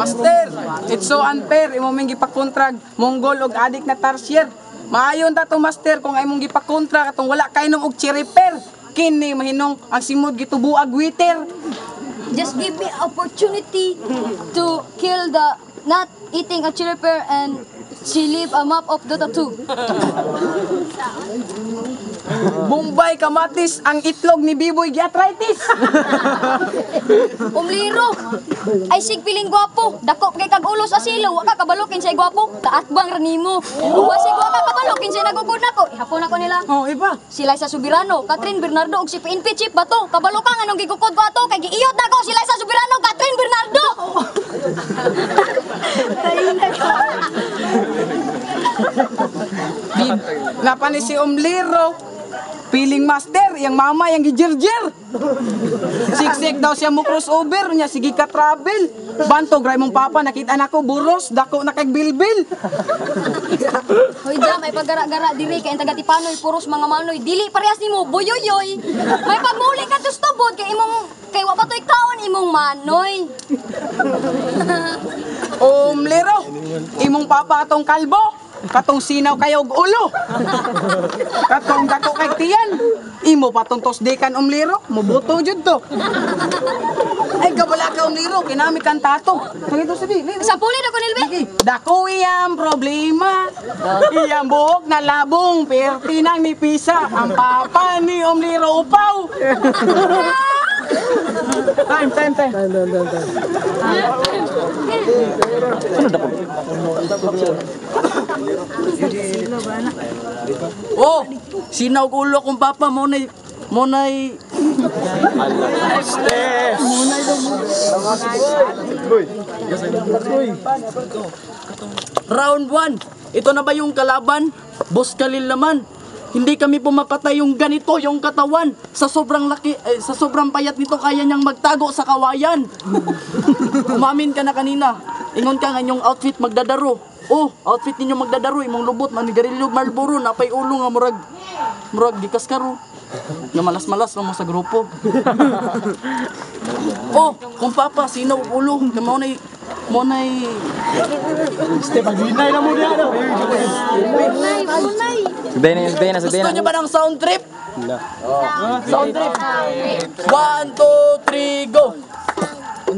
Master, it's so unfair. Imo ming gipakontrag Mongol og adik na tarsier. Maayon ta to master kung ay mong gipakontra katong wala kay nung og chiriper. Kini mahinong ang simod gitubuag witer. Just give me opportunity to kill the not eating a chirper and she leave a map of Dota 2. Bombay kamatis ang itlog ni Biboy giatritis. Umliro. Ay sig piling gwapo. Dako kay kag ulos asilo, wa ka kabalo kinsay gwapo. Taatbang ranimo. Wa sig wa ka kabalo kinsay nagugod nako. Ihapon ako nila. Oh, iba. Sila sa Subirano, Catherine Bernardo ug si PNP Chief bato. Kabalo ka nga nung gigukod ko ato kay giiyot nako sila sa Subirano, Catherine Bernardo. Napani si Umliro. Piling master, yang mama yang gijirjir. Siksik daw siya mo crossover niya, sige ka travel. Bantog, ray mong papa, nakita na ko, buros, dako na kay bilbil. Hoy jam, may paggara-gara diri kay taga Tipanoy, puros mga manoy. Dili parehas nimo, buyoyoy. May pagmuli ka tustubod kay imong kay wa patoy kaon imong manoy. Umliro, imong papa atong kalbo. Katong sinaw kayo og ulo. Katong dako kay tiyan. Imo patong tosdekan Umliro, mubuto jud to. Ay gabala ka Umliro, kinami kan tato. Tagito sabi, Sa puli na ko nilbi. dako iyang problema. Iyang buhok na labong, perti nang ni Pisa. Ang papa ni Umliro upaw. Time. Oh, sinaw ko ulo kong papa mo nay Round 1. Ito na ba yung kalaban? Boss Khalil naman. Hindi kami pumapatay yung ganito, yung katawan. Sa sobrang laki, sa sobrang payat nito, kaya niyang magtago sa kawayan. Umamin ka na kanina. Ingon ka nga yung outfit magdadaro. Oh, outfit ninyo magdadaro. Imong lubot, manigarilyo, Marlboro, napay ulo nga murag gikas karo. Nga malas-malas lang mo sa grupo. Oh, kung papa, sinaw ulo. Mo nay... Paglinay na mo niya. Bunay. Gusto nyo ba ng sound trip? Sound trip. 1, 2, 3, go! 1,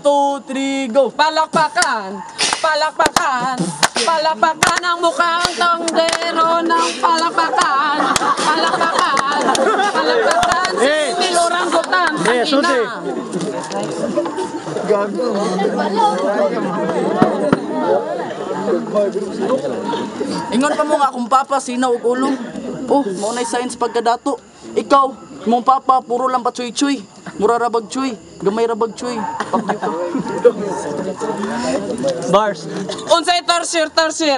2, 3, go! Palakpakan ang mukhang tongdero ng palakpakan. Niloranggutan ang ina. Ingon pa mo nga kung papa, sinaw og ulo. Oh, maunay science pagkadato. Ikaw, mong papa, puro lang patsuy-tsuy. Mura rabag tsuy, gamay rabag tsuy. Pakyo ka. Bars. Unsay torsier,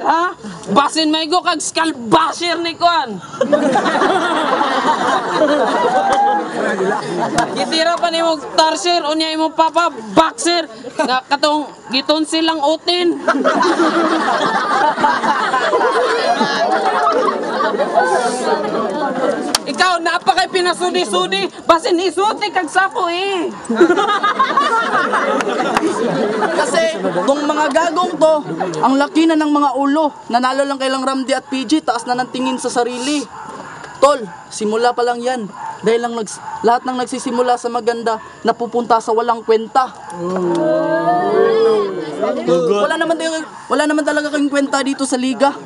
ha? Basin may go kag skull basher ni Kwan. Gitira pa ni mo torsier, unya imong papa boxer. Nga katong giton silang utin. Ikaw, napakay pinasudi-sudi. Basin isuti kag sako eh. Kasi, tong mga gagong to, ang laki na ng mga ulo. Nanalo lang kay lang Ramdi at PG, taas na ng tingin sa sarili. Tol, simula pa lang yan. Dahil lang lahat ng nagsisimula sa maganda, napupunta sa walang kwenta. Wala naman talaga kayong kwenta dito sa liga.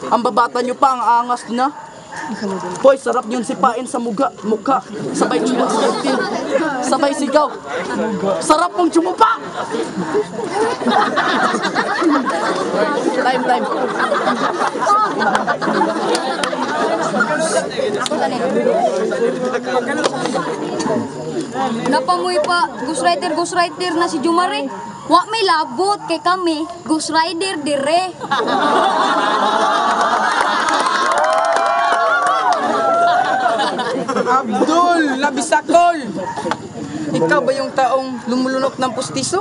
Ang babata nyo pa, ang angas na. Hoy, sarap yun sipain sa mukha. Sabay chumukha. Sabay sigaw. Sarap mong chumupa! Time. Napamoy pa, Ghost Rider na si Jumare. Wa may labot kay kami, Ghost Rider dire. Abdul, labisakol! Ikaw ba yung taong lumulunok ng pustiso?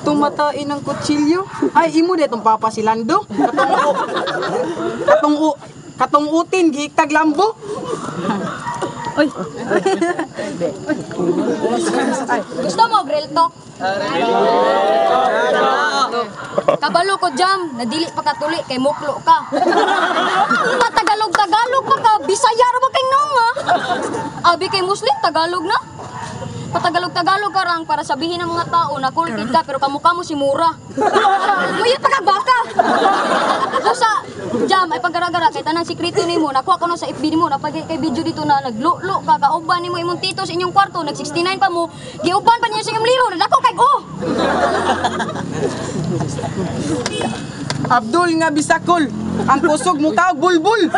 Tumatain ng kutsilyo? Ay, imo de tong papa si Lando? Katong utin, giiktag lambo? Uy. Gusto mo, grill talk? Kabalo ko, Jam. Nadili pa katuli kay muklo ka. Tagalog-Tagalog pa ka. Bisaya ra ba kay nong, ha? Abi kay Muslim, Tagalog na. Patagalog-Tagalog ka rang para sabihin ng mga tao na cool kid ka pero kamukha mo si Mura. Mayat pa ka baka. O sa Jam ay paggaragara kay tanang sikreto nimo nakuha ko na sa FB nimo napag kay video dito na naglulo ka kauban nimo imong tito sa inyong kwarto nag 69 pa mo giuban pa niya sa inyong liro nadako kay go. Abdul nga bisakol, ang kusog mo tawag bulbul.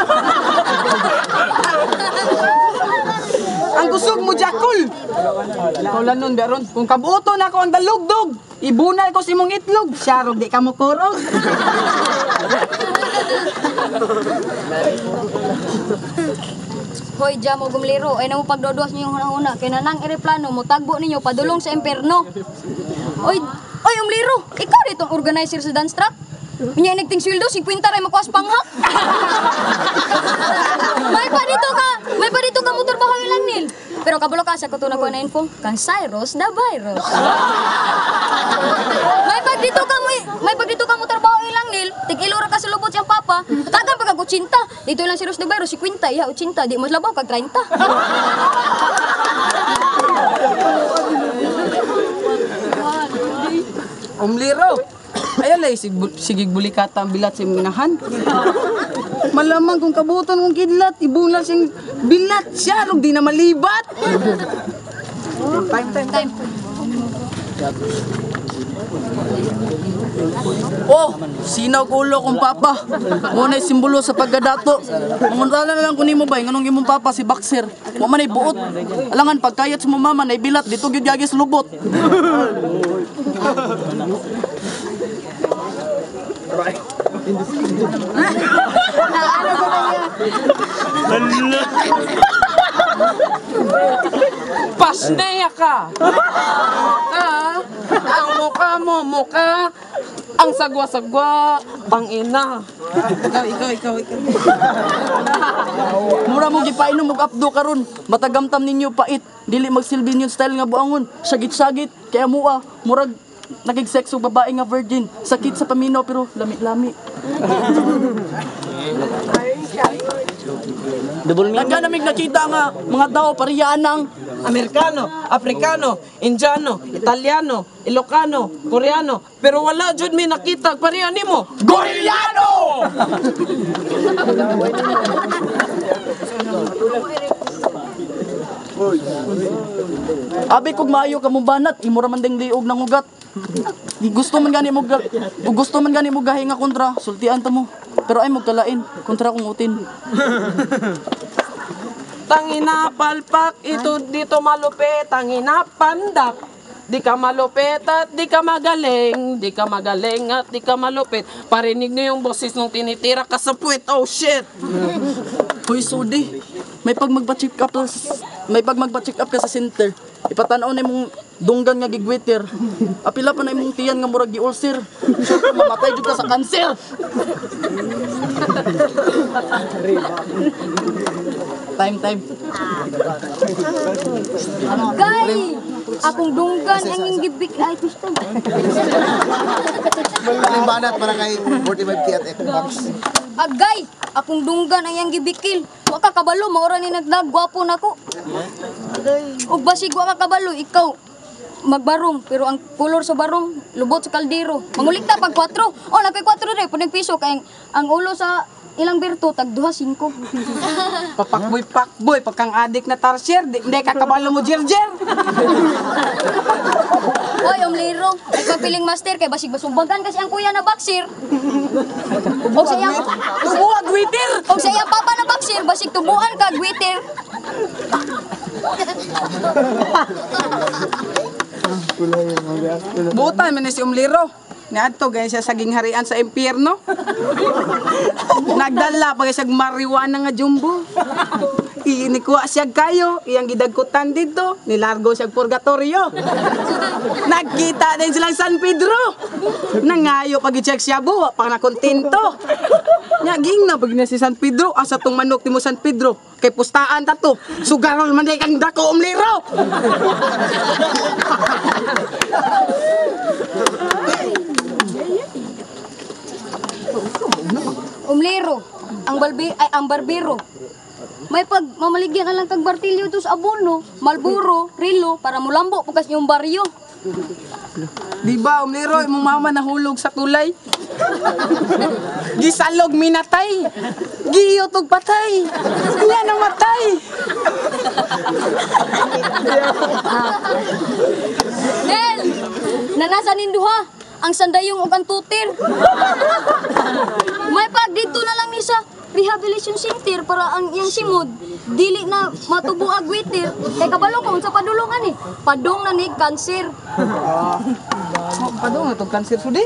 Ang kusog mo jakol. Kaulan nun beron, kung kabuto na ako ang dalugdog, ibunal ko si mong itlog, syarog di ka mo kurog. Hoy Jam og gumliro ay namo pagdodos niyo hunahuna kay nanang ereplano mo tagbo ninyo padulong sa imperno. Oy umliro, ikaw ditong organizer sa dance track? Minya nagting sweldo 50 ray makuas panghak. May pa dito ka motor bahaw ilang nil. Pero kabalo ka sa kuto na ko na info, kang Cyrus the virus. May pag dito ka motor bahaw ilang nil, tig-ilura ka sa lubot siyang papa. Tagan pag 80. Dito lang Cyrus the virus 50, ya 80, di mas labaw kag 30. Umliro. Ayan lay, sigig bulikata ang bilat sa minahan. Malamang kung kabuton kong kidlat, ibunal siyang bilat siya, di na malibat. Time. Oh, sinaw kulo kong papa. Muna'y simbolo sa pagkadato. Mangutala na lang kunin mo ba, nganong imong papa si Boxer. Mo man ay buot. Alangan pagkayat sa mama na bilat dito gyud yagi sa lubot. Pasneya ka! Ang mukha, ang sagwa-sagwa, pang ina. Ikaw. Mura mo gipainom og apdo karon. Matagamtam ninyo pait. Dili magsilbi ninyo style nga buangon. Sagit-sagit kaya mua murag nagig-sex og babae nga virgin. Sakit sa paminaw pero lami-lami. Nagka namig nakita nga mga tao pariyaan ng Amerikano, Afrikano, Indiano, Italiano, Ilocano, Koreano, pero wala jud mi nakita pareha nimo. Goryano! Abi kog maayo ka mo banat, imo ra man ding liog ng ugat. Gusto man gani mo gahi nga kontra, sultian ta mo. Pero ay mo kalain kontra kong utin. Tangina palpak, ito dito malupit, tangina pandak. Di ka malupit at di ka magaling, di ka magaling at di ka malupit. Parinig niyo yung boses nung tinitira ka sa puwet, oh shit! Hoy Sudi, may pag magpa-check up ka sa center. Ipatanaw na imong dunggan nga gigwitter. Apila pa na imong tiyan nga murag gi-ulcer. Mamatay jud ka sa kanser. Time. Gay! Akong dunggan ang yung gibik ay gusto. Maling banat para kay 45 at Xbox. Agay! Akong dunggan ang yung gibikil. Wa ka kabalo, maura ni nagdagwapo nako. Ug basig wa ka kabalo, ikaw magbarong pero ang kulor sa barong lubot sa kaldero. Mangulikta pag 4. Oh, nagkay 4 re, puneng piso kay ang ulo sa ilang birto tag 2.5. Pakboy, pagkang adik na tarsier, hindi kakabalo mo jerjer. Oy, umliro, nagpapiling master kay basig basumbagan kasi ang kuya na boxer. Og sa iyang Buwag witir. og sa iyang papa na boxer, basig tubuan ka gwitter. Buta man ni si Umliro. Niadto gaya siya saging harian sa impyerno. Nagdala pa siya marijuana nga jumbo. Inikuha siya kayo, iyang gidagkutan dito, nilargo siya purgatorio. Nagkita din silang San Pedro. Nangayo pag i-check siya buwa, pang nakontinto. Nya ging na pag na si San Pedro, asa tong manok ni mo San Pedro. Kay pustaan ta to. Sugaron man day kang dako umliro. Umliro, ang barbero. May pag mamaligyan na lang kag martilyo to sa abono, Malboro, Rilo para mulambo pugas yung baryo. Di ba umliro imong mama nahulog sa tulay? Gisalog minatay. Giyotog patay. Nya namatay. Nel, nanasa ninduha ang sandayong ug ang tutir. May pag dito na lang ni sa rehabilitation center para ang iyang simod dili na matubo ag witir kay kabalo ko unsa padulungan padong na ni cancer. Padong na to kanser sudi.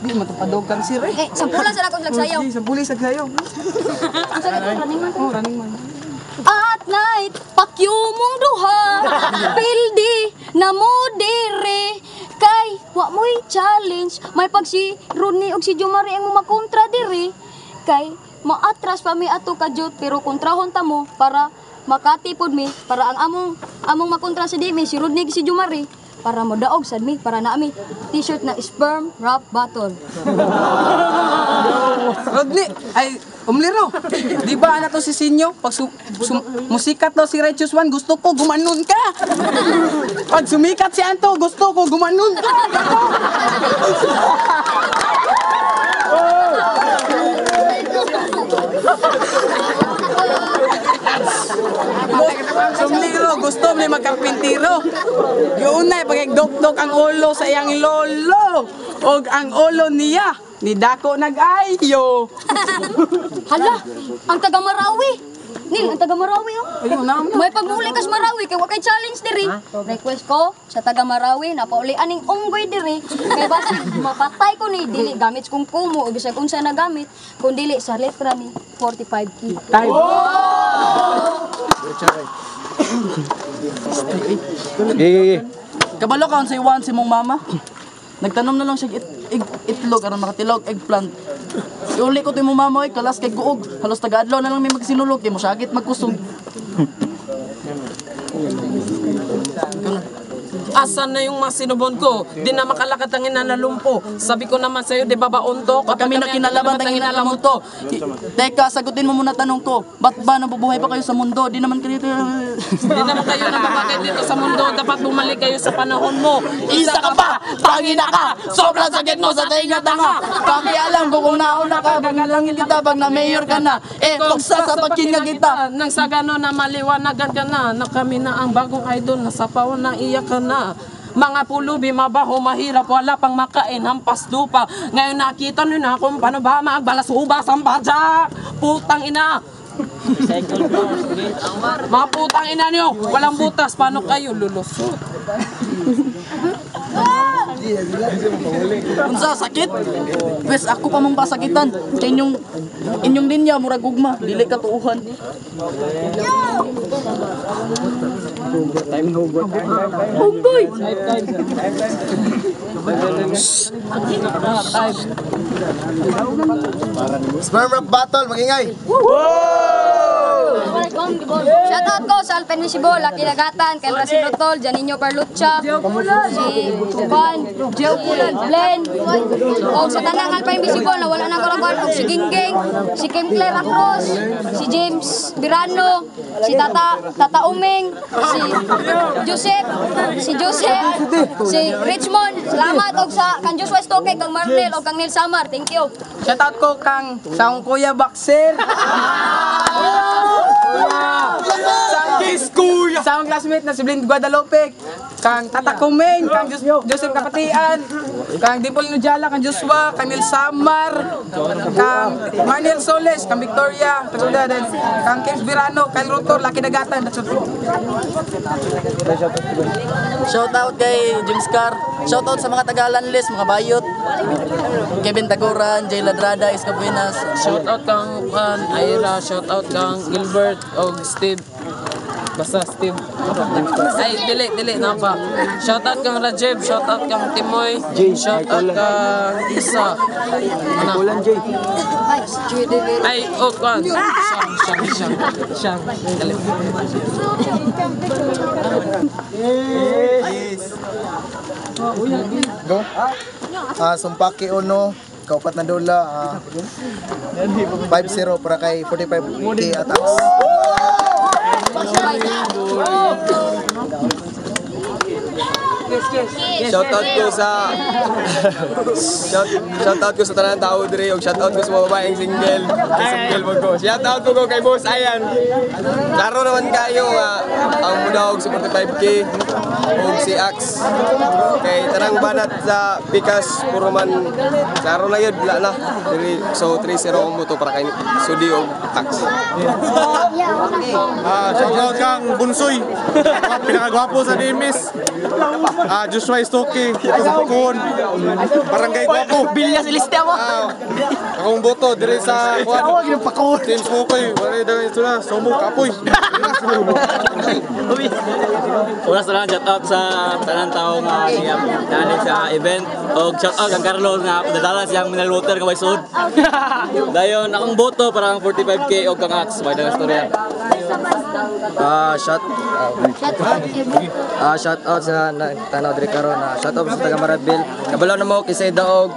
Di mo to padong kanser eh. Sampula sa akong lagsayaw. Sa pulis agsayaw. Ang sakit ng running man. Oh, running man. At night, pakyumong duha, pildi na mo dire. Kay, wa mo'y challenge, may pag si Rodney og si Jomari ang makontra dire. Kay, maatras pa mi ato kadyot, pero kontrahon ta mo para makatipod mi, para ang among makontra sa di mi, si Rodney si Jomari, para mo daog sad mi, para na mi t-shirt na sperm rap battle. Rodney, ay, umliro. Di ba na to si Sinyo? Pag musikat to si Righteous One, gusto ko gumanon ka. Pag sumikat si Anto, gusto ko gumanon ka. Umliro, gusto mo magkarpintiro. Yung unay, pag-dok-dok ang ulo sa iyang lolo. O ang ulo niya. Ni dako nag-ayo. Hala, ang taga Marawi. Nil, ang taga Marawi oh. Ayun na. May pagmuli kas Marawi kay wa kay challenge diri. Request ko sa taga Marawi na pauli aning unggoy diri kay basta mapatay ko ni dili gamit kung kumo o bisag unsa na gamit kun dili sa letra ni 45 key. Time. Kabalo ka sa iwan si mong mama. Nagtanom na lang siya itlog aron makatilog eggplant. Iuli ko to imong mama oy kalas kay guog. Halos taga-adlaw na lang may magsinulog kay mo sagit magkusog. Asan na yung mga sinubon ko? Di na makalakat ang inanalumpo. Sabi ko naman sa'yo, di ba baon to? Pag kami nakinalaban ang inalaman to. Teka, sagutin mo muna tanong ko. Ba't ba nabubuhay pa kayo sa mundo? Di naman kayo... Di naman kayo nababagay dito sa mundo. Dapat bumalik kayo sa panahon mo. Isa ka pa! Pangina ka! Sobrang sakit mo sa tainga tanga! Pakialam ko kung nauna ka, paglalangin kita pag na-mayor ka na. Eh, kung sasapakin nga kita. Nang sa gano'n na maliwanagan ka na kami na ang bagong idol, nasapawan na iyak ka na. Mga pulubi, mabaho, mahirap, wala pang makain, hampas lupa. Ngayon nakita nyo na kung paano ba magbalas-ubas ang badyak. Putang ina! Mga putang ina nyo, walang butas, paano kayo lulusot? Unsa sakit? Wes ako pa mong pasakitan. Kay inyong linya murag gugma, dili ka tuuhan. Unggoy. Sperm rap battle, magingay. Shoutout ko sa Alpen Visibo, Lucky Nagatan, kay Rasin Rotol, Janinho Perlucha, si Juan, Joe Pulan, Glenn, o sa tanang Alpen Visibo na wala na kalaguan, o si Gingging, si Kim Claire Acros, si James Birano, si Tata Uming, si Joseph, si Richmond, salamat og sa kang Joshua Stoke, kang Marnel o kang Neil Samar, thank you. Shoutout ko kang sa akong kuya Baxer. Sa akong classmate na si Blind Guadalupe, kang Tata Kumeng, kang Joseph Kapatian, kang Dimple Nujala, kang Joshua, kang Neil Samar, kang Manuel Soles, kang Victoria, kang James Birano, kang Rotor, Lucky Nagatan. Shoutout kay James Carr. Shoutout sa mga taga-Lanlis, mga bayot. Kevin Tagoran, Jay Ladrada, Iska Buenas. Shoutout kang Ira, shoutout kang Gilbert o Steve. Basta Steve. Ay, dili na ba? Shoutout kang Rajeb, shoutout kang Timoy, shoutout kang Isa. Ano? Ay, oh, kan. Siyang. Dali. Go. Sumpaki Uno, kaupat na dola. 5-0 para kay 45K attacks. Shoutout ko sa shoutout ko sa tanang tao dire ug shoutout ko sa mga babaeng single. Single mo ko. Shoutout ko kay Boss Ayan. Klaro naman kayo nga ang mudawog sa 45K ug si Ax. Kay tanang banat sa Pikas puro man klaro na yun wala na. So 3-0 ang moto para kay Sudi ug Ax. Shoutout kang Bunsoy. Pinakagwapo sa Dimis. Joshua Istoki, ito sa Pukon. Barangay Gwapo. Bilya si liste mo. Akong boto dire sa Kuan. Team Smokoy, wala daw ito na. Somo Kapoy. Una sa lang, shout out sa tanang tao nga nanin sa event. O shout out kang Carlos nga dadala siyang mineral water nga may sud. Dayon akong boto para ang 45K o kang Ax. May dalang storya. Shout out sa tanaw dire karon. Shout out sa taga Marabil. Kabalo na mo kisay daog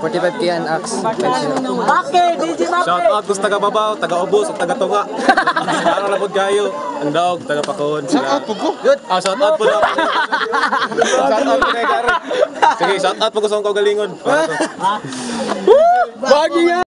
45K and Ax. Shout out ko sa taga Babaw, taga Ubos, at taga Tunga. Para labod kayo. Ang daog, taga Pakon. Shout out po ko. Good. Shout out po na. Shout out po kay Gary. Sige, shout out po ko sa kagalingon. Bagi